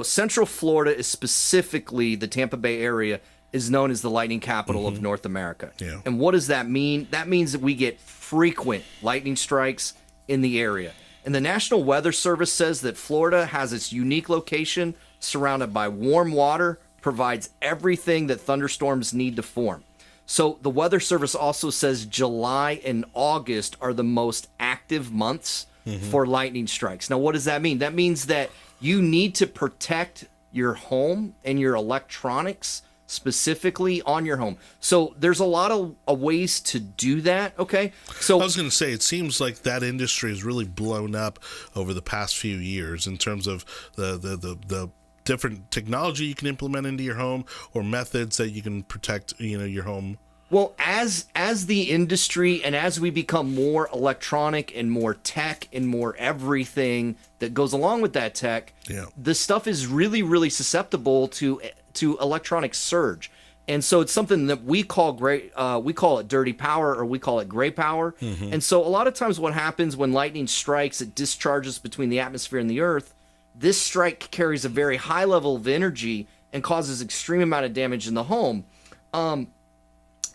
Central Florida is specifically the Tampa Bay area is known as the lightning capital of North America. Yeah. And what does that mean? That means that we get frequent lightning strikes in the area. And the National Weather Service says that Florida has its unique location surrounded by warm water, provides everything that thunderstorms need to form. So the Weather Service also says July and August are the most active months for lightning strikes. Now, what does that mean? That means that you need to protect your home and your electronics specifically on your home. So there's a lot of ways to do that, okay? So I was going to say, it seems like that industry has really blown up over the past few years in terms of the different technology you can implement into your home or methods that you can protect, your home. Well, as the industry and as we become more electronic and more tech and more everything that goes along with that tech, this stuff is really, really susceptible to electronic surge. And so it's something that we call it dirty power, or we call it gray power. And so a lot of times what happens when lightning strikes, it discharges between the atmosphere and the earth. This strike carries a very high level of energy and causes extreme amount of damage in the home.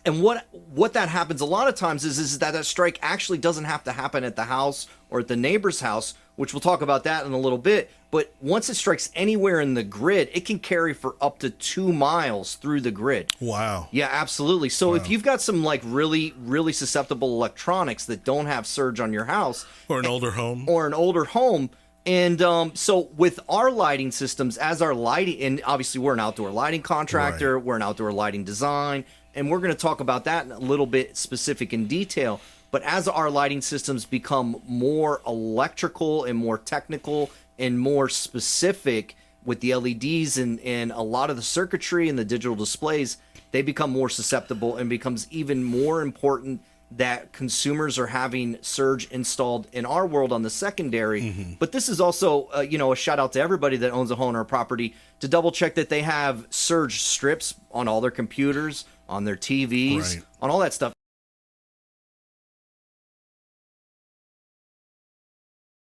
And what that happens a lot of times is that strike actually doesn't have to happen at the house or at the neighbor's house, which we'll talk about that in a little bit. But once it strikes anywhere in the grid, it can carry for up to 2 miles through the grid. Wow. Yeah, absolutely. So if you've got some like really, really susceptible electronics that don't have surge on your house, or an older home, and so with our lighting systems, as our lighting, and obviously we're an outdoor lighting contractor, we're an outdoor lighting design, and we're going to talk about that in a little bit specific in detail. But as our lighting systems become more electrical and more technical and more specific with the LEDs and a lot of the circuitry and the digital displays, they become more susceptible, and becomes even more important that consumers are having surge installed in our world on the secondary. But this is also, a shout out to everybody that owns a home or a property to double check that they have surge strips on all their computers, on their TVs, on all that stuff.